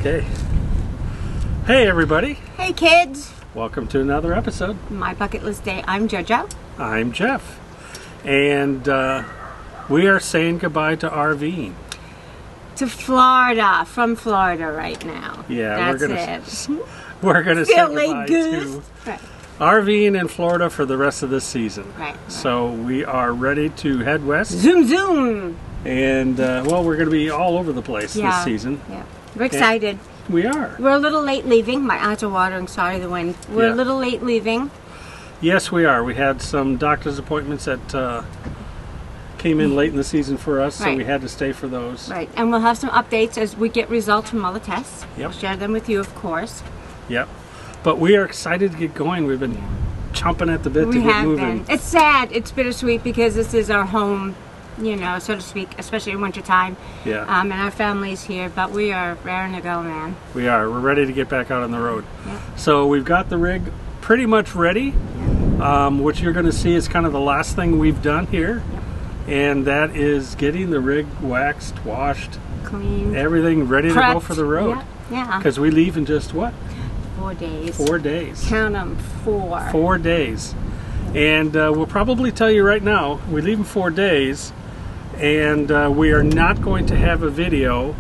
Okay. Hey everybody. Hey kids. Welcome to another episode. My Bucket List Day. I'm JoJo. I'm Jeff. And we are saying goodbye to RVing. To Florida. From Florida right now. Yeah, that's we're gonna say goodbye to right. RVing in Florida for the rest of this season. Right. So we are ready to head west. Zoom zoom. And well, we're going to be all over the place this season. Yeah. We're excited. And we are. We're a little late leaving. My eyes are watering. Sorry, the wind. We're a little late leaving. Yes, we are. We had some doctor's appointments that came in late in the season for us, so we had to stay for those. Right. And we'll have some updates as we get results from all the tests. Yep. We'll share them with you, of course. Yep. But we are excited to get going. We've been chomping at the bit to get moving. It's sad. It's bittersweet because this is our home, you know, so to speak, especially in winter time. Yeah. And our family's here, but we are raring to go, man. We are. We're ready to get back out on the road. Yep. So we've got the rig pretty much ready. What you're going to see is kind of the last thing we've done here. Yep. And that is getting the rig waxed, washed, clean, everything ready to go for the road. Yeah. Because we leave in just what? 4 days. 4 days. Count them, 4. 4 days. And we'll probably tell you right now, we leave in 4 days, and we are not going to have a video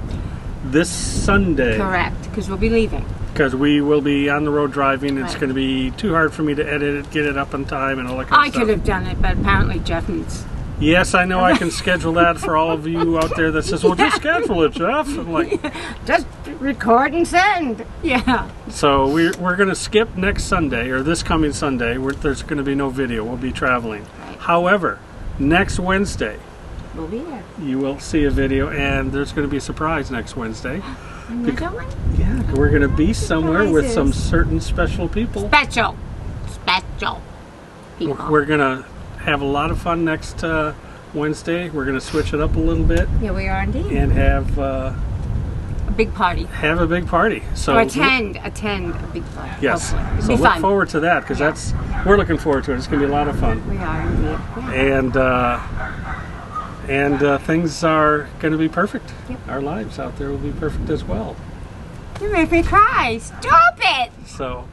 this Sunday. Correct, because we'll be leaving. Because we will be on the road driving. It's going to be too hard for me to edit it, get it up on time, and all that kind of stuff. I could have done it, but apparently Jeff needs... Yes, I know I can schedule that for all of you out there that says, well, just schedule it, Jeff. I'm like, just record and send. Yeah. So we're going to skip next Sunday, or this coming Sunday. There's going to be no video. We'll be traveling. Right. However, next Wednesday, we'll be there. You will see a video, and there's going to be a surprise next Wednesday. Another one? Yeah, we're going to be somewhere with some certain special people. Special people. We're going to have a lot of fun next Wednesday. We're going to switch it up a little bit. Yeah, we are indeed. And have a big party. Have a big party. So or attend a big party. Yes. Hopefully. So look forward to that, because we're looking forward to it. It's going to be a lot of fun. We are indeed. Yeah. And things are going to be perfect. Yep. Our lives out there will be perfect as well. You make me cry. Stop it. So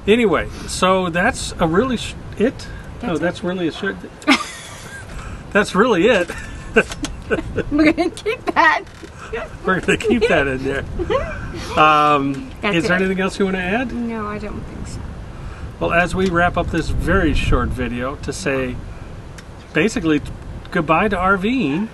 anyway, so that's a really it. That's really a shirt. That's really it. We're going to keep that. We're going to keep that in there. Is there anything else you want to add? No, I don't think so. Well, as we wrap up this very short video to say basically goodbye to RVing.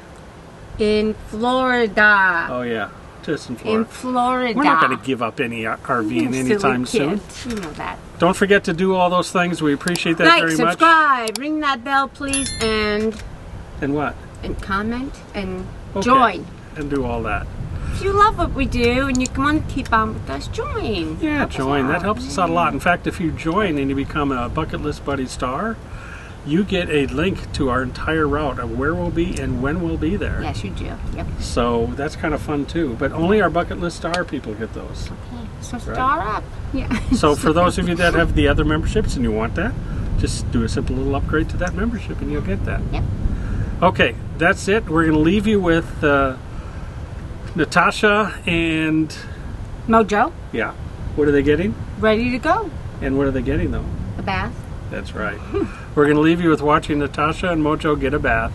In Florida. Oh, yeah. Just in Florida. In Florida. We're not going to give up any RVing anytime soon. You know that. Don't forget to do all those things. We appreciate that very much. Like, subscribe, ring that bell, please, and... And what? And comment, and join. And do all that. If you love what we do, and you want to keep on with us, join. Yeah, join. That helps us out a lot. In fact, if you join and you become a Bucket List Buddy star, you get a link to our entire route of where we'll be and when we'll be there. Yes, you do. Yep. So that's kind of fun too. But only our Bucket List Star people get those. Okay. So star up. Yeah. So for those of you that have the other memberships and you want that, just do a simple little upgrade to that membership and you'll get that. Yep. Okay, that's it. We're going to leave you with Natasha and Mojo. Yeah. What are they getting? Ready to go. And what are they getting though? A bath. That's right. We're going to leave you with watching Natasha and Mojo get a bath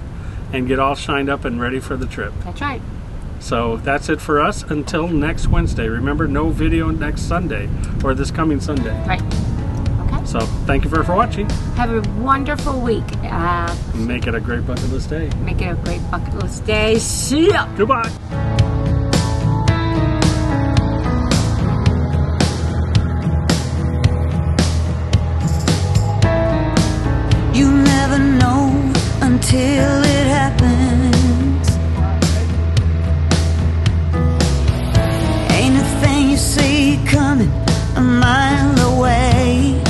and get all shined up and ready for the trip. That's right. So that's it for us until next Wednesday. Remember, no video next Sunday or this coming Sunday. Right. Okay. So thank you for watching. Have a wonderful week. Make it a great bucket list day. Make it a great bucket list day. See ya. Goodbye. You never know until it happens. Ain't a thing you see coming a mile away.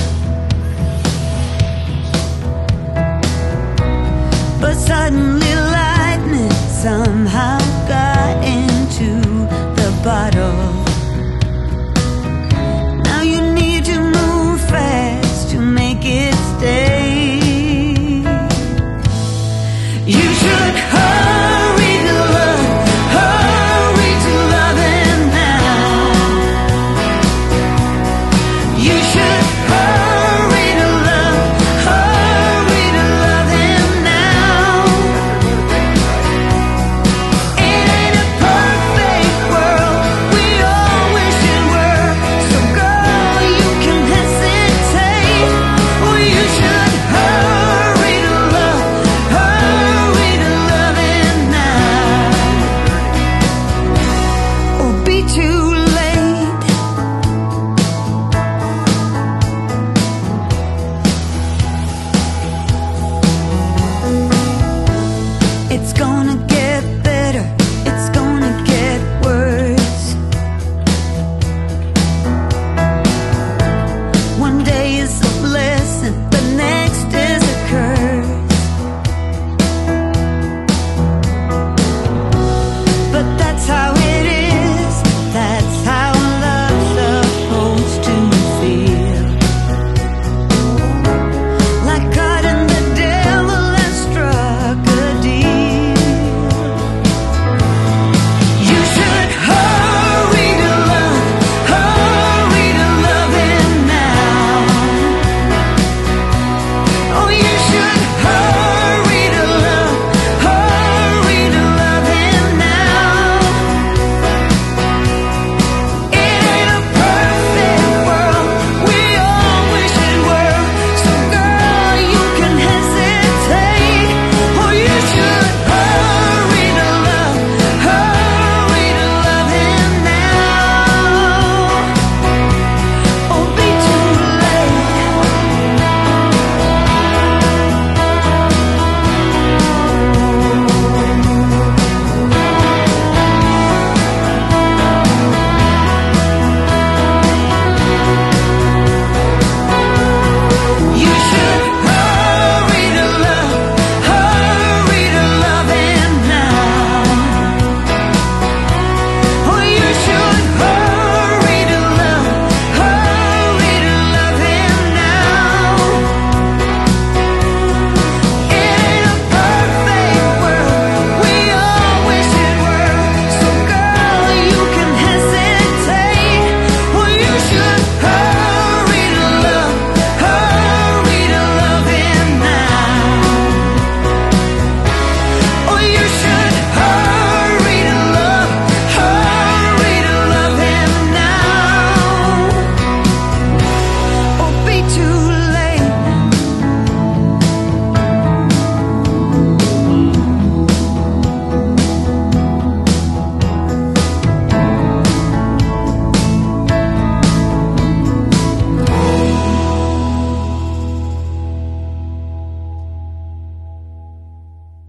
But suddenly lightning somehow got into the bottle.